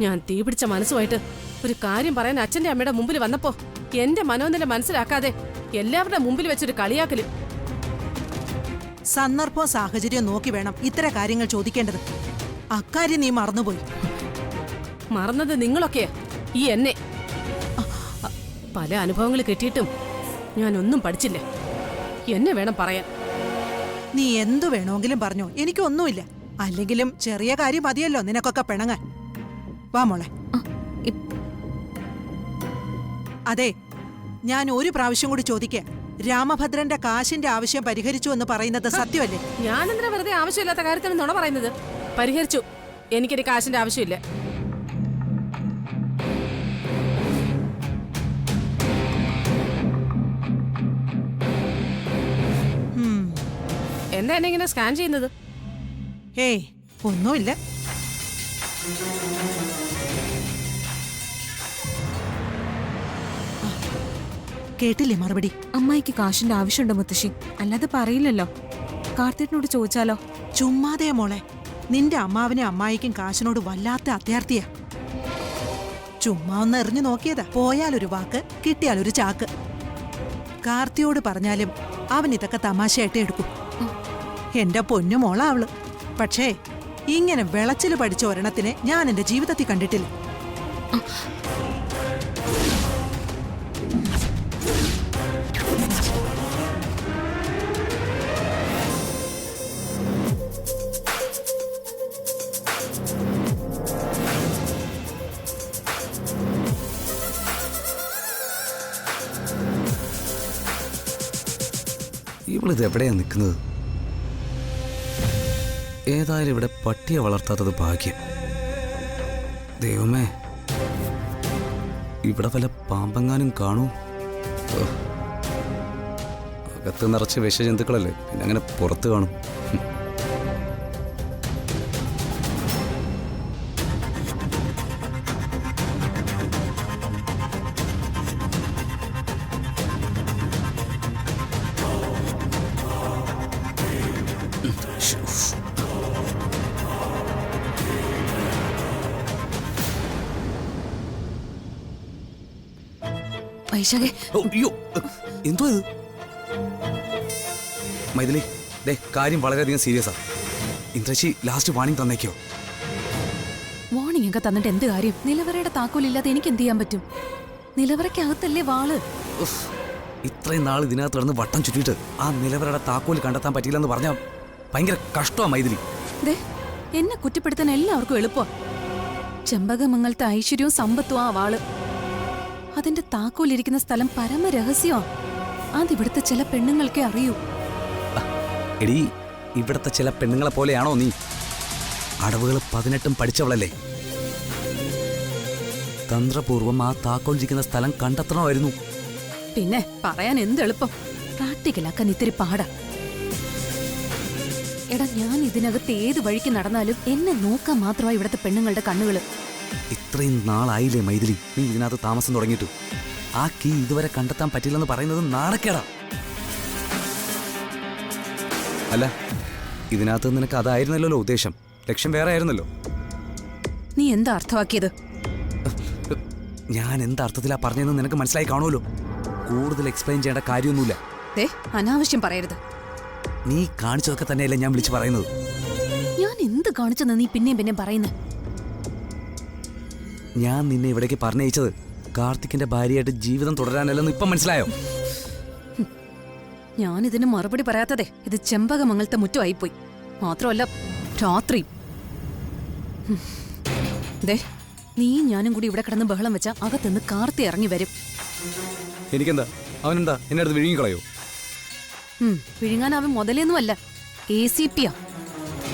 ഞാൻ തീപിടിച്ച മനസ്സുമായിട്ട് ഒരു കാര്യം പറയാൻ അച്ഛന്റെ അമ്മയുടെ മുമ്പിൽ വന്നപ്പോ എന്റെ മനോനില മനസ്സിലാക്കാതെ എല്ലാവരുടെ മുമ്പിൽ വെച്ചൊരു കളിയാക്കല്. സന്ദർഭവും സാഹചര്യവും നോക്കി വേണം ഇത്തരം കാര്യങ്ങൾ ചോദിക്കേണ്ടത്. അക്കാര്യം നീ മറന്നുപോയി. മറന്നത് നിങ്ങളൊക്കെയാ, ഈ എന്നെ. പല അനുഭവങ്ങൾ കിട്ടിയിട്ടും ഞാനൊന്നും പഠിച്ചില്ല. എന്നെ വേണം പറയാൻ. നീ എന്തു വേണമെങ്കിലും പറഞ്ഞോ, എനിക്കൊന്നുമില്ല. അല്ലെങ്കിലും ചെറിയ കാര്യം മതിയല്ലോ നിനക്കൊക്കെ പിണങ്ങാൻ. വാ മോളെ. അതെ, ഞാൻ ഒരു പ്രാവശ്യം കൂടി ചോദിക്കാം. രാമഭദ്രന്റെ കാശിന്റെ ആവശ്യം പരിഹരിച്ചു എന്ന് പറയുന്നത് സത്യമല്ലേ? ഞാനെന്തിനാ വെറുതെ ആവശ്യമില്ലാത്ത കാര്യത്തിന് നുണ പറയുന്നത്? പരിഹരിച്ചു. എനിക്കൊരു കാശിന്റെ ആവശ്യമില്ല. എന്താ എന്നെ ഇങ്ങനെ സ്കാൻ ചെയ്യുന്നത്? ഏയ്, ഒന്നുമില്ല. കേട്ടില്ലേ മറുപടി? അമ്മായിക്ക് കാശിന്റെ ആവശ്യമുണ്ടോ മുത്തശ്ശി? അല്ലാതെ പറയില്ലല്ലോ. കാർത്തികനോട് ചോദിച്ചാലോ? ചുമ്മാതേ മോളെ, നിന്റെ അമ്മാവിനെ അമ്മായിക്കും കാശിനോട് വല്ലാത്ത അത്യാർത്തിയാ. ചുമ്മാ ഒന്ന് എറിഞ്ഞു നോക്കിയതാ. പോയാലൊരു വാക്ക്, കിട്ടിയാലൊരു ചാക്ക്. കാർത്തിയോട് പറഞ്ഞാലും അവൻ ഇതൊക്കെ തമാശയായിട്ട് എടുക്കും. എന്റെ പൊന്നു മോളാ അവള്. പക്ഷേ ഇങ്ങനെ വിളച്ചില് പഠിച്ച ഒരെണ്ണത്തിനെ ഞാൻ എന്റെ ജീവിതത്തിൽ കണ്ടിട്ടില്ല. ഇവളിത് എവിടെയാ നിൽക്കുന്നത്? ഏതായാലും ഇവിടെ പട്ടിയെ വളർത്താത്തത് ഭാഗ്യം. ദൈവമേ, ഇവിടെ വല്ല പാമ്പെങ്ങാനും കാണൂ. അകത്ത് നിറച്ച് വിഷജന്തുക്കളല്ലേ, പിന്നെ അങ്ങനെ പുറത്ത് കാണും. വൈശാഖേ, അയ്യോ, എന്തോ ഇത്? മൈഥിലി, ദേ കാര്യം വളരെയധികം സീരിയസാ. ഇന്ദ്രശി ലാസ്റ്റ് വാണിംഗ് തന്നേക്കോ? വാണിംഗ് ഒക്കെ തന്നിട്ട് എന്ത് കാര്യം? നിലവറയുടെ താക്കോലില്ലാതെ എനിക്ക് എന്ത് ചെയ്യാൻ പറ്റും? നിലവറയ്ക്കകത്തല്ലേ വാള്. ഇത്രയും നാൾ ഇതിനകത്ത് കിടന്ന് വട്ടം ചുറ്റിയിട്ട് ആ നിലവറയുടെ താക്കോൽ കണ്ടെത്താൻ പറ്റിയില്ലെന്ന് പറഞ്ഞാൽ ഭയങ്കര കഷ്ടമാ മൈഥിലി. ദേ, എന്നെ കുറ്റപ്പെടുത്താൻ എല്ലാവർക്കും എളുപ്പമാ. ചെമ്പകമംഗലത്തെ ഐശ്വര്യവും സമ്പത്തും ആ വാള്. അതിന്റെ താക്കോലിരിക്കുന്ന സ്ഥലം പരമരഹസ്യമാ. അതിവിടുത്തെ ചില പെണ്ണുങ്ങൾക്കേ അറിയൂ. എടീ, ഇവിടത്തെ ചില പെണ്ണുങ്ങളെ പോലെയാണോ നീ? അടവുകൾ 18 പഠിച്ചവളല്ലേ? തന്ത്രപൂർവം ആ താക്കോലിരിക്കുന്ന സ്ഥലം കണ്ടെത്തണമായിരുന്നു. പിന്നെ പറയാൻ എന്ത് എളുപ്പം, പ്രാക്ടിക്കലാക്കാൻ ഇത്തിരി പാടാ. എടാ, ഞാൻ ഇതിനകത്ത് ഏത് വഴിക്ക് നടന്നാലും എന്നെ നോക്കാൻ മാത്രമാ ഇവിടത്തെ പെണ്ണുങ്ങളുടെ കണ്ണുകള്. ഇത്രയും നാളായില്ലേ മൈഥിലി നീ ഇതിനകത്ത് താമസം തുടങ്ങിയിട്ടു? ആ കീ ഇതുവരെ കണ്ടെത്താൻ പറ്റില്ലെന്ന് പറയുന്നത് നാണക്കേടാ. അല്ല, ഇതിനകത്ത് നിനക്ക് അതായിരുന്നല്ലോ ഉദ്ദേശം, ലക്ഷ്യം വേറെ ആയിരുന്നല്ലോ. നീ എന്താ അർത്ഥമാക്കിയത്? ഞാൻ എന്താർത്ഥത്തിലാ പറഞ്ഞതെന്ന് നിനക്ക് മനസ്സിലായി കാണുമല്ലോ. കൂടുതൽ എക്സ്പ്ലെയിൻ ചെയ്യേണ്ട കാര്യമൊന്നുമില്ല. അനാവശ്യം പറയരുത്. നീ കാണിച്ചതൊക്കെ തന്നെയല്ലേ ഞാൻ വിളിച്ചു പറയുന്നത്. ഞാൻ എന്ത് കാണിച്ചെന്ന് നീ പിന്നെയും പറയുന്നത്? ഞാൻ നിന്നെ ഇവിടേക്ക് പറഞ്ഞയച്ചത് കാർത്തിക്കിന്റെ ഭാര്യയായിട്ട് ജീവിതം തുടരാനല്ലെന്ന് ഇപ്പം മനസ്സിലായോ? ഞാനിതിന് മറുപടി പറയാത്തതേ ഇത് ചെമ്പകമംഗലത്തെ മുറ്റമായിപ്പോയി. മാത്രമല്ല രാത്രി. ദേ, നീ ഞാനും കൂടി ഇവിടെ കിടന്ന് ബഹളം വെച്ചാ അകത്തുനിന്ന് കാർത്തി ഇറങ്ങി വരും. എനിക്കെന്താ, അവനെന്താ എന്നെ അടുത്ത് വിഴുങ്ങിക്കളയോ? വിഴുങ്ങാൻ അവൻ മുതലേന്നുമല്ല, ACP യാ.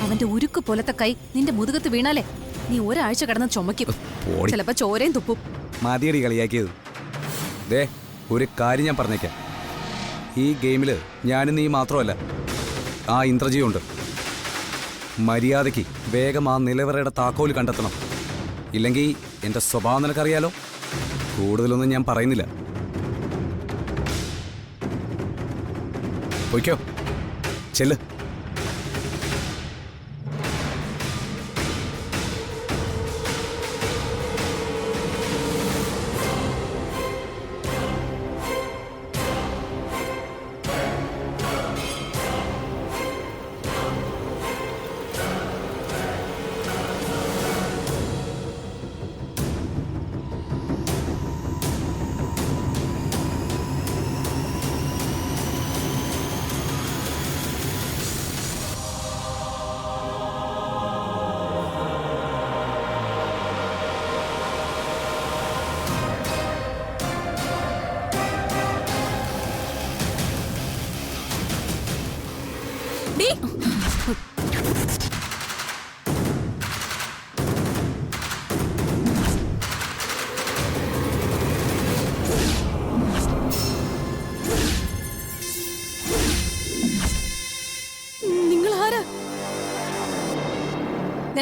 അവന്റെ ഉരുക്ക് പോലത്തെ കൈ നിന്റെ മുതുകത്ത് വീണാലേ നീ ഒരാഴ്ച കിടന്ന് ചുമക്കും. ചിലപ്പോ ചോരയും തുപ്പും. മതിയടി കളിയാക്കിയത്. ദേ, ഒരു കാര്യം ഞാൻ പറഞ്ഞേക്കാം. ഈ ഗെയിമില് ഞാനും നീ മാത്രമല്ല, ആ ഇന്ദ്രജിയുണ്ട്. മര്യാദയ്ക്ക് വേഗം ആ നിലവറയുടെ താക്കോല് കണ്ടെത്തണം. ഇല്ലെങ്കിൽ എൻ്റെ സ്വഭാവം നിനക്കറിയാലോ. കൂടുതലൊന്നും ഞാൻ പറയുന്നില്ല. പോയിക്കോ, ചെല്ല്.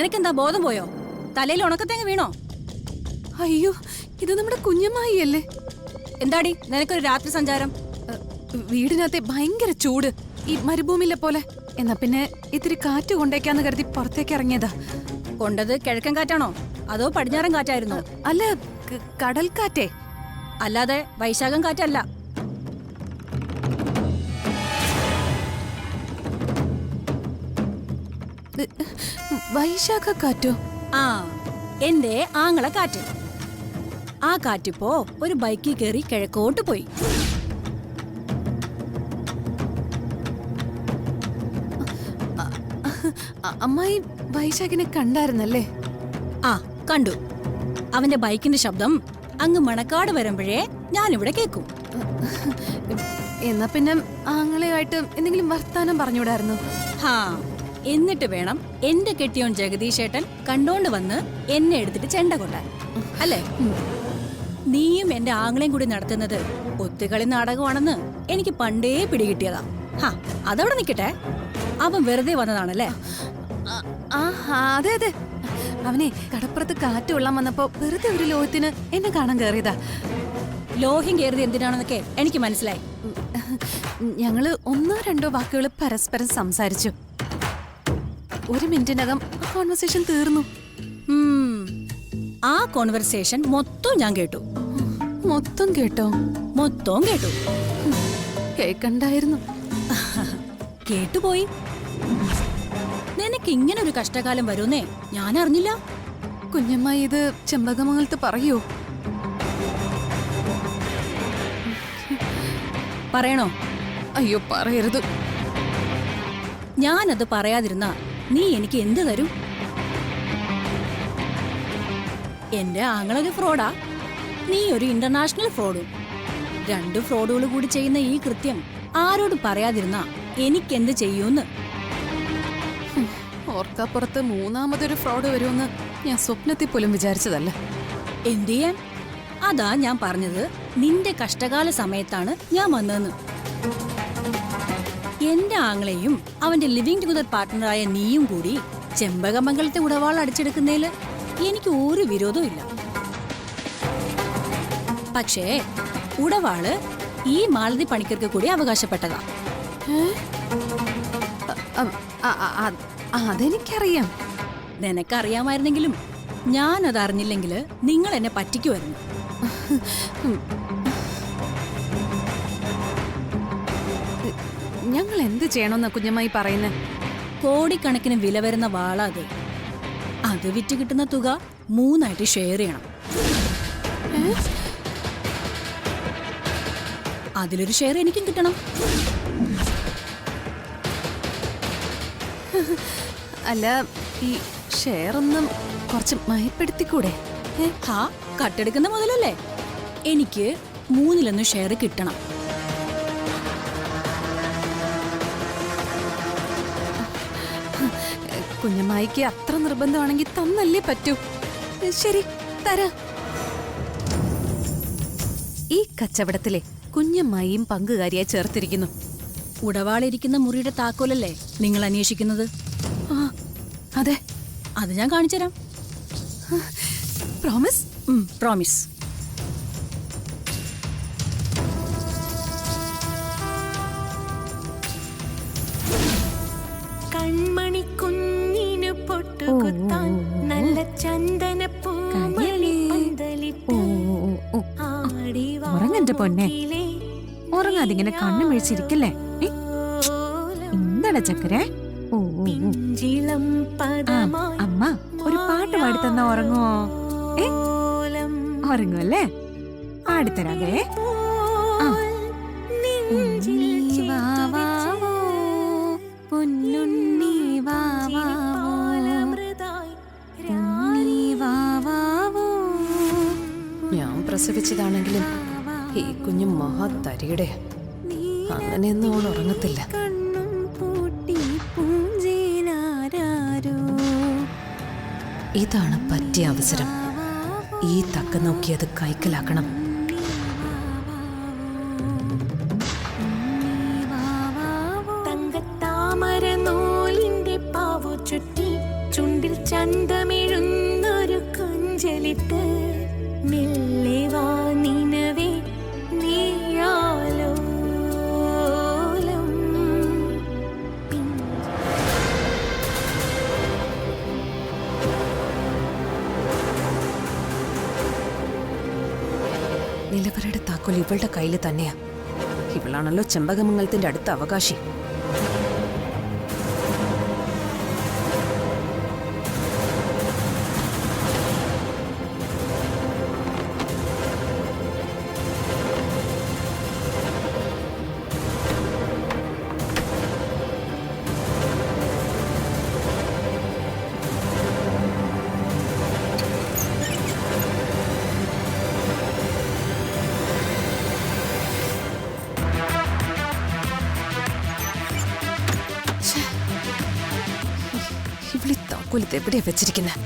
നിനക്കെന്താ ബോധം പോയോ? തലയിൽ ഉണക്കത്തേങ്ങ വീണോ? അയ്യോ, ഇത് നമ്മുടെ കുഞ്ഞമ്മായി അല്ലേ? എന്താടി നിനക്കൊരു രാത്രി സഞ്ചാരം? വീടിനകത്തെ ഭയങ്കര ചൂട്, ഈ മരുഭൂമിയിലെ പോലെ. എന്നാ പിന്നെ ഇത്തിരി കാറ്റ് കൊണ്ടേക്കാന്ന് കരുതി പുറത്തേക്ക് ഇറങ്ങിയതാ. കൊണ്ടത് കിഴക്കൻ കാറ്റാണോ അതോ പടിഞ്ഞാറൻ കാറ്റായിരുന്നോ? അല്ല, കടൽക്കാറ്റേ. അല്ലാതെ വൈശാഖം കാറ്റല്ല. വൈശാഖ കാറ്റോ? ആ, എന്റെ ആങ്ങള കാറ്റ്. ആ കാറ്റിപ്പോ ഒരു ബൈക്കിൽ കയറി കിഴക്കോട്ട് പോയി. അമ്മായി വൈശാഖിനെ കണ്ടായിരുന്നല്ലേ? ആ, കണ്ടു. അവന്റെ ബൈക്കിന്റെ ശബ്ദം അങ്ങ് മണക്കാട് വരുമ്പോഴേ ഞാനിവിടെ കേൾക്കും. എന്നാ പിന്നെ ആങ്ങളെയായിട്ട് എന്തെങ്കിലും വർത്താനം പറഞ്ഞുവിടായിരുന്നു? ഹാ, എന്നിട്ട് വേണം എന്റെ കെട്ടിയോൻ ജഗദീശേട്ടൻ കണ്ടോണ്ട് വന്ന് എന്നെ എടുത്തിട്ട് ചെണ്ട കൊണ്ടാൻ, അല്ലേ? നീയും എന്റെ ആങ്ങളെയും കൂടി നടത്തുന്നത് ഒത്തുകളി നാടകമാണെന്ന് എനിക്ക് പണ്ടേ പിടികിട്ടിയതാ. ഹാ, അതവിടെ നിക്കട്ടെ. അവൻ വെറുതെ വന്നതാണല്ലേ? അതെ അതെ, അവനെ കടപ്പുറത്ത് കാറ്റ് കൊള്ളാൻ വന്നപ്പോ വെറുതെ ഒരു ലോഹത്തിന് എന്നെ കാണാൻ കയറിയതാ. ലോഹ്യം കയറിയത് എന്തിനാണെന്നൊക്കെ എനിക്ക് മനസ്സിലായി. ഞങ്ങള് ഒന്നോ രണ്ടോ വാക്കുകൾ പരസ്പരം സംസാരിച്ചു. 1 മിനിറ്റിനകം കോൺവെർസേഷൻ തീർന്നു. ആ കോൺവെർസേഷൻ മൊത്തം ഞാൻ കേട്ടു. മൊത്തം കേട്ടോ? മൊത്തം കേട്ടു. കേക്കണ്ടായിരുന്നു. കേട്ടുപോയി. നിനക്ക് ഇങ്ങനെ ഒരു കഷ്ടകാലം വരുന്നേ ഞാൻ അറിഞ്ഞില്ല. കുഞ്ഞമ്മ ഇത് ചെമ്പകമംഗലത്ത് പറയൂ? പറയണോ? അയ്യോ, പറയരുത്. ഞാനത് പറയാതിരുന്ന നീ എനിക്ക് എന്ത് തരും? എന്റെ ആങ്ങളൊരു ഫ്രോഡാ, നീ ഒരു ഇന്റർനാഷണൽ ഫ്രോഡും. 2 ഫ്രോഡുകൾ കൂടി ചെയ്യുന്ന ഈ കൃത്യം ആരോട് പറയാതിരുന്ന എനിക്കെന്ത് ചെയ്യൂന്ന്? ഓർക്കാപ്പുറത്ത് 3ാമതൊരു ഫ്രോഡ് വരുമെന്ന് ഞാൻ സ്വപ്നത്തിൽ പോലും വിചാരിച്ചതല്ല. എന്ത് ചെയ്യാൻ? അതാ ഞാൻ പറഞ്ഞത്, നിന്റെ കഷ്ടകാല സമയത്താണ് ഞാൻ വന്നതെന്ന്. എന്റെ ആങ്ങളെയും അവന്റെ ലിവിംഗ് ടുഗദർ പാർട്ട്ണറായ നീയും കൂടി ചെമ്പകമംഗലത്തെ ഉടവാൾ അടിച്ചെടുക്കുന്നതിൽ എനിക്ക് ഒരു വിരോധവും ഇല്ല. പക്ഷേ ഉടവാള് ഈ മാലതി പണിക്കർക്ക് കൂടി അവകാശപ്പെട്ടതാ. അതെനിക്കറിയാം. നിനക്കറിയാമായിരുന്നെങ്കിലും ഞാൻ അതറിഞ്ഞില്ലെങ്കിൽ നിങ്ങൾ എന്നെ പറ്റിക്കുമായിരുന്നു. ഞങ്ങൾ എന്ത് ചെയ്യണമെന്നാ കുഞ്ഞമ്മായി പറയുന്നത്? കോടിക്കണക്കിന് വില വരുന്ന വാള അത് വിറ്റ് കിട്ടുന്ന തുക 3ആയിട്ട് ഷെയർ ചെയ്യണം. അതിലൊരു ഷെയർ എനിക്കും കിട്ടണം. അല്ല, ഈ ഷെയർ ഒന്നും കുറച്ച് മയപ്പെടുത്തിക്കൂടെ? ഹാ, കട്ടെടുക്കുന്ന മുതലല്ലേ? എനിക്ക് 3-1 ഷെയർ കിട്ടണം. കുഞ്ഞമ്മായിക്ക് അത്ര നിർബന്ധമാണെങ്കിൽ തന്നല്ലേ പറ്റൂ. ശരി, തരാം. ഈ കച്ചവടത്തിലെ കുഞ്ഞമ്മായിയും പങ്കുകാരിയായി ചേർത്തിരിക്കുന്നു. ഉടവാളിരിക്കുന്ന മുറിയുടെ താക്കോലല്ലേ നിങ്ങൾ അന്വേഷിക്കുന്നത്? ആ, അതെ. അത് ഞാൻ കാണിച്ചുതരാം. പ്രോമിസ്? പ്രോമിസ്. കൺമണി കുഞ്ഞിനു പൊട്ടുകുത്താൻ നല്ല ചന്ദനപ്പൂ ഉറങ്ങന്റെ പൊന്നെ, ഉറങ്ങാതിങ്ങനെ കണ്ണു മിഴിച്ചിരിക്കല്ലേ. എന്താണ് ചക്കരെ? അമ്മ ഒരു പാട്ട് പാടിത്തന്നാ ഉറങ്ങുവോ? ഉറങ്ങുവല്ലേ? പാടിത്തരാവേ. പൊന്നുണ്ണി ഞാൻ പ്രസവിച്ചതാണെങ്കിലും ഈ കുഞ്ഞു മഹാതരിയുടെ അങ്ങനെയൊന്നും അവൾ ഉറങ്ങത്തില്ല. ഇതാണ് പറ്റിയ അവസരം. ഈ തക്ക നോക്കി അത് കൈക്കലാക്കണം. തങ്കത്താമര നൂലിന്റെ പാവു ചുറ്റി ചുണ്ടിൽ ചന്ദ ചന്തമിഴുന്നൊരു കൊഞ്ചലിട്ട് മെല്ലെ വാ നിനവേ നീയാലോലം. നിലവറയുടെ താക്കോൽ ഇവളുടെ കയ്യിൽ തന്നെയാ. ഇവളാണല്ലോ ചെമ്പകമംഗലത്തിന്റെ അടുത്ത അവകാശി. ഇവളി താക്കോൽ ഇത് എവിടെയാ വെച്ചിരിക്കുന്നത്?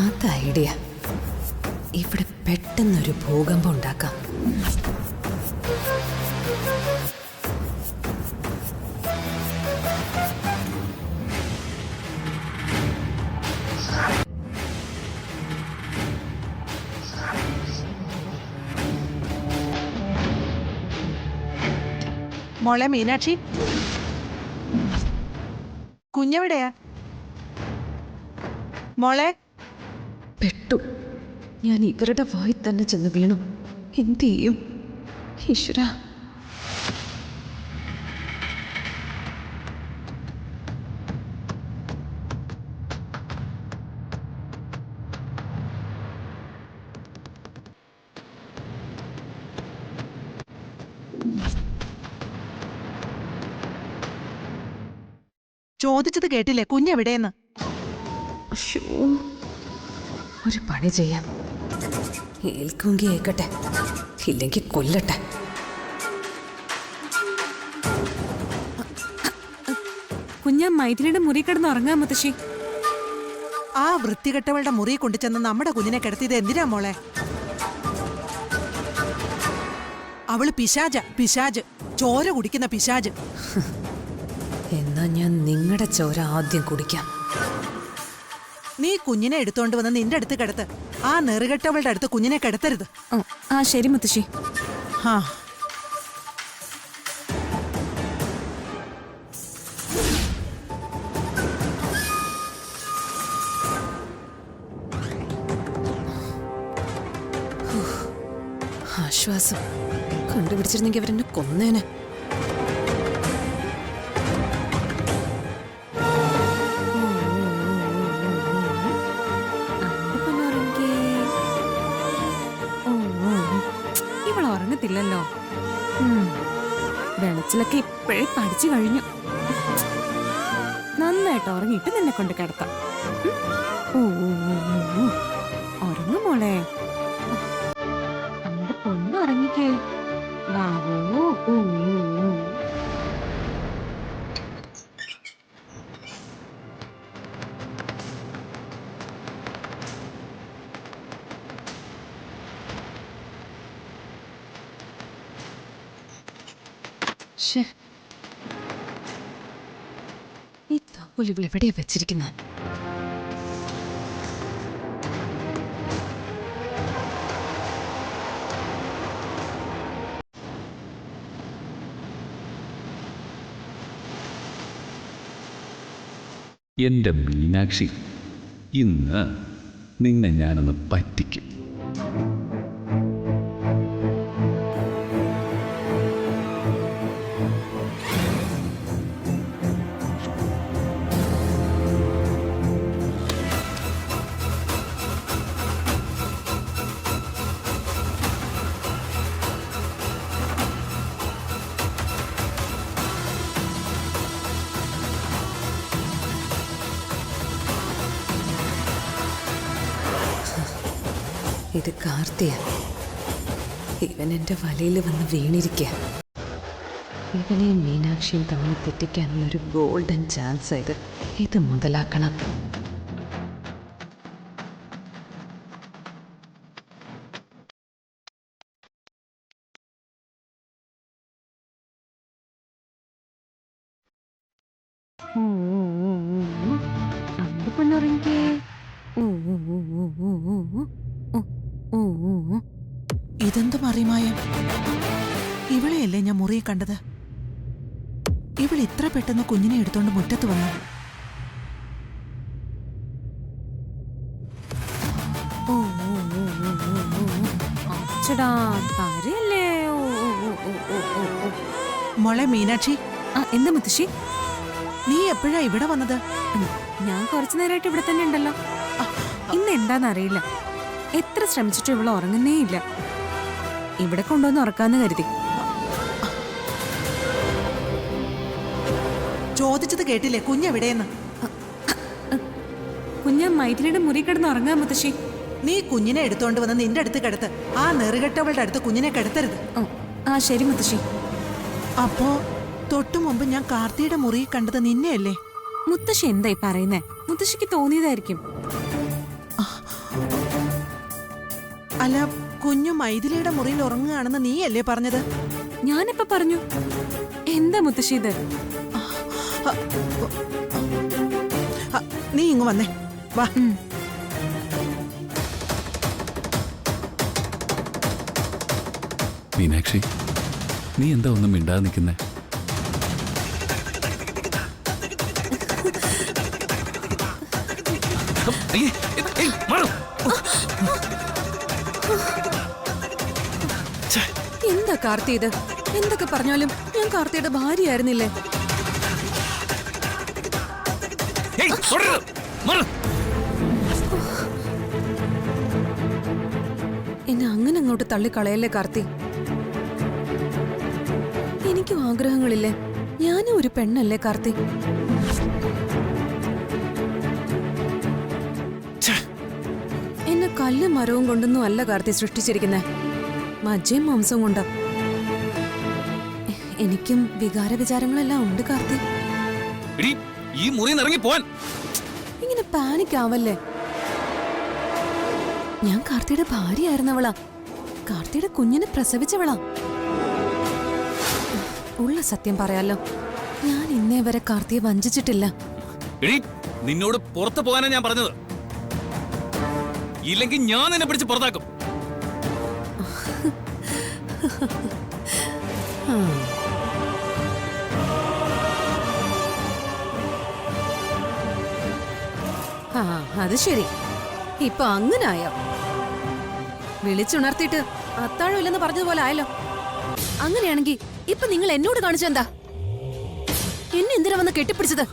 അത് ഐഡിയ. ഇവിടെ പെട്ടെന്നൊരു ഭൂകമ്പം ഉണ്ടാക്കാം. മോളെ മീനാക്ഷി, കുഞ്ഞെവിടെയാ മോളെ? പെട്ടു. ഞാൻ ഇവരുടെ വായി തന്നെ ചെന്ന് വീണു. എന്ത് ചെയ്യും ഈശ്വര? ചോദിച്ചത് കേട്ടില്ലേ, കുഞ്ഞെവിടെയെന്ന്? ഒരു പണി ചെയ്യാം. ഏൽക്കുമെങ്കിൽ ഏൽക്കട്ടെ, ഇല്ലെങ്കിൽ കൊല്ലട്ടെ. കുഞ്ഞാ മൈഥിലിയുടെ മുറി കിടന്ന് ഉറങ്ങാൻ മുത്തശ്ശി. ആ വൃത്തികെട്ടവളുടെ മുറി കൊണ്ടുചെന്ന് നമ്മുടെ കുഞ്ഞിനെ കിടത്തിയത് എന്തിനാ മോളെ? അവള് പിശാജ്, ചോര കുടിക്കുന്ന പിശാജ്. എന്നാ ഞാൻ നിങ്ങളുടെ ചോര ആദ്യം കുടിക്കാം. നീ കുഞ്ഞിനെ എടുത്തോണ്ട് വന്ന് നിന്റെ അടുത്ത് കിടത്ത്. ആ നെറുകെട്ടവളുടെ അടുത്ത് കുഞ്ഞിനെ കിടത്തരുത്. ആ ശരി മുത്തശ്ശി. ആ ആശ്വാസം. കണ്ടുപിടിച്ചിരുന്നെങ്കിൽ അവരെന്നെ കൊന്നേനെ. ഇവൾ ഉറങ്ങത്തില്ലല്ലോ. വെളച്ചിലൊക്കെ ഇപ്പോഴേ പഠിച്ചു കഴിഞ്ഞു. നന്നായിട്ട് ഉറങ്ങിയിട്ട് നിന്നെ കൊണ്ട് കിടത്താം. ഉറങ്ങും മോളെ. നമ്മുടെ പൊന്ന് ഉറങ്ങിക്കേ. വാവോ. ഈ താക്കോൽ ഇവളെവിടെയാ വെച്ചിരിക്കുന്നത്? എൻ്റെ മീനാക്ഷി, ഇന്ന് നിന്നെ ഞാനൊന്ന് പറ്റിക്കും. ഇത് കാർത്തിയ. ഇവൻ എൻ്റെ വലയിൽ വന്ന് വീണിരിക്കുക. ഇവനെയും മീനാക്ഷിയും തമ്മിൽ തെറ്റിക്കാനുള്ളൊരു ഗോൾഡൻ ചാൻസ് ഇത് മുതലാക്കണം. ഇതെന്തു മറിമായം? ഇവളെയല്ലേ ഞാൻ മുറിയെ കണ്ടത്? ഇവൾ ഇത്ര പെട്ടെന്ന് കുഞ്ഞിനെ എടുത്തോണ്ട് മുറ്റത്ത് വന്നു. മോളെ മീനാക്ഷി, എന്താ മുത്തശ്ശി? നീ എപ്പോഴാ ഇവിടെ വന്നത്? ഞാൻ കുറച്ചു നേരമായിട്ട് ഇവിടെ തന്നെ ഉണ്ടല്ലോ. ഇന്ന് എന്താന്നറിയില്ല, എത്ര ശ്രമിച്ചിട്ടും ഇവള് ഉറങ്ങുന്നേ ഇല്ല. ഇവിടെ കൊണ്ടുവന്ന് ഉറക്കാന്ന് കരുതി. ചോദിച്ചത് കേട്ടില്ലേ കുഞ്ഞെവിടെയെന്ന്? കുഞ്ഞാ മൈഥിലിയുടെ മുറി കിടന്ന് ഉറങ്ങാൻ മുത്തശ്ശി. നീ കുഞ്ഞിനെ എടുത്തോണ്ട് വന്ന് നിന്റെ അടുത്ത് കിടത്ത്. ആ നെറുകെട്ടവളുടെ അടുത്ത് കുഞ്ഞിനെ കിടത്തരുത്. ആ ശരി മുത്തശ്ശി. അപ്പോ തൊട്ടു മുമ്പ് ഞാൻ കാർത്തിയുടെ മുറി കണ്ടത് നിന്നെയല്ലേ? മുത്തശ്ശി എന്തായി പറയുന്നേ? മുത്തശ്ശിക്ക് തോന്നിയതായിരിക്കും. അല്ല, കുഞ്ഞു മൈഥിലിയുടെ മുറിയിൽ ഉറങ്ങുകയാണെന്ന് നീയല്ലേ പറഞ്ഞത്? ഞാനിപ്പോ പറഞ്ഞു. എന്താ മുത്തശ്ശി ഇത്? നീ ഇങ്ങ് വന്നേ, വാ. മീനാക്ഷി, നീ എന്താ ഒന്നും മിണ്ടാതെ നിൽക്കുന്നേ? എന്താ കാർത്തി ഇത്? എന്തൊക്കെ പറഞ്ഞാലും ഞാൻ കാർത്തിയുടെ ഭാര്യയായിരുന്നില്ലേ? എന്നെ അങ്ങനെ അങ്ങോട്ട് തള്ളിക്കളയല്ലേ കാർത്തി. എനിക്കും ആഗ്രഹങ്ങളില്ലേ? ഞാനും ഒരു പെണ്ണല്ലേ കാർത്തി? എന്നെ കല്ലും മരവും കൊണ്ടൊന്നും അല്ല കാർത്തി സൃഷ്ടിച്ചിരിക്കുന്നേ, മജ്ജയും മാംസവും കൊണ്ട്. എനിക്കും വികാര വിചാരങ്ങളെല്ലാം ഉണ്ട് കാർത്തി. ഈ മുറിയിൽ നിന്ന് ഇറങ്ങി പോവാൻ ഇങ്ങനെ പാനിക് ആവല്ലേ. ഞാൻ കാർത്തിയുടെ ഭാര്യയായിരുന്നവളാ. കാർത്തിയുടെ കുഞ്ഞിനെ പ്രസവിച്ചവളാ. ഉള്ള സത്യം പറയാലോ, ഞാൻ ഇന്നേ വരെ കാർത്തിയെ വഞ്ചിച്ചിട്ടില്ല. നിന്നോട് പുറത്തു പോകാനാ ഞാൻ പറഞ്ഞത്. ഇല്ലെങ്കിൽ ഞാൻ നിന്നെ പിടിച്ച് പുറത്താക്കും. ആ അത് ശരി, ഇപ്പൊ അങ്ങനായോ? വിളിച്ചുണർത്തിയിട്ട് അത്താഴമില്ലെന്ന് പറഞ്ഞതുപോലെ ആയല്ലോ. അങ്ങനെയാണെങ്കിൽ ഇപ്പൊ നിങ്ങൾ എന്നോട് കാണിച്ചെന്താ? എന്നെ എന്തിനാ വന്ന് കെട്ടിപ്പിടിച്ചത്?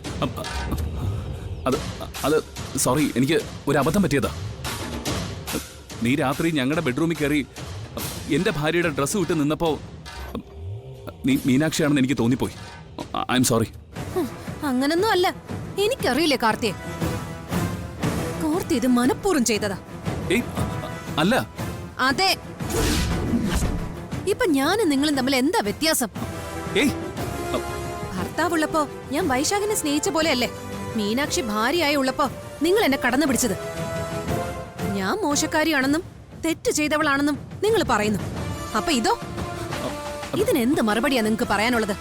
അത് സോറി, എനിക്ക് ഒരു അബദ്ധം പറ്റിയതാ. നീ രാത്രി ഞങ്ങളുടെ ബെഡ്റൂമിൽ കയറി എന്റെ ഭാര്യയുടെ ഡ്രസ്സ് വിട്ട് നിന്നപ്പോ നീ മീനാക്ഷിയാണെന്ന് എനിക്ക് തോന്നിപ്പോയി. I am sorry. അങ്ങനൊന്നും അല്ല. എനിക്കറിയില്ലേ കാർത്തിയെ. കാർത്തി ഇത് മനഃപൂർവ്വം ചെയ്തതാ. അല്ല. അതെ. ഇപ്പൊ ഞാനും നിങ്ങളും തമ്മിൽ എന്താ വ്യത്യാസം? ഭർത്താവുള്ളപ്പോ ഞാൻ വൈശാഖിനെ സ്നേഹിച്ച പോലെയല്ലേ മീനാക്ഷി ഭാര്യയായി ഉള്ളപ്പോ നിങ്ങൾ എന്നെ കടന്നു പിടിച്ചത്. ഞാൻ മോശക്കാരിയാണെന്നും തെറ്റ് ചെയ്തവളാണെന്നും നിങ്ങൾ പറയുന്നു. അപ്പൊ ഇതോ? ഇതിനെന്ത് മറുപടിയാ നിങ്ങൾക്ക് പറയാനുള്ളത്?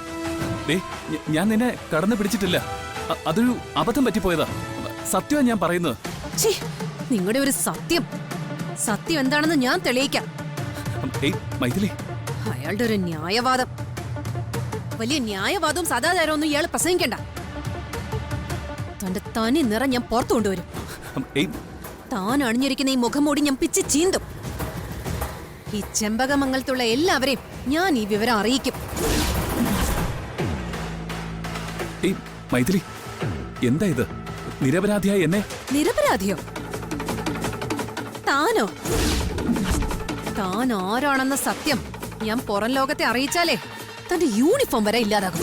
ഞാൻ നിന്നെ കടന്നു പിടിച്ചിട്ടില്ല. അതൊരു അബദ്ധം പറ്റിപ്പോയതാ. സത്യമാ ഞാൻ പറയുന്നത്. നിങ്ങളുടെ ഒരു സത്യം സത്യം എന്താണെന്ന് ഞാൻ തെളിയിക്കാം. മൈഥിലി, അയാളുടെ ഒരു ന്യായവാദം. വലിയ ന്യായവാദവും സദാചാരമൊന്നും ഇയാൾ പ്രസംഗിക്കണ്ട. തന്റെ തനി നിറം ഞാൻ പുറത്തു കൊണ്ടുവരും. ഏയ്, താൻ അണിഞ്ഞിരിക്കുന്ന ഈ മുഖം മൂടി ഞാൻ പിച്ച് ചീന്തും. ഈ ചെമ്പകമംഗലത്തുള്ള എല്ലാവരെയും ഞാൻ ഈ വിവരം അറിയിക്കും. ഏയ്, മൈഥിലി, എന്താ ഇത്? നിരപരാധിയായ എന്നെ നിരപരാധിയോ? താനോ? താൻ ആരാണെന്ന സത്യം ഞാൻ പുറം ലോകത്തെ അറിയിച്ചാലേ തന്റെ യൂണിഫോം വരെ ഇല്ലാതാകും.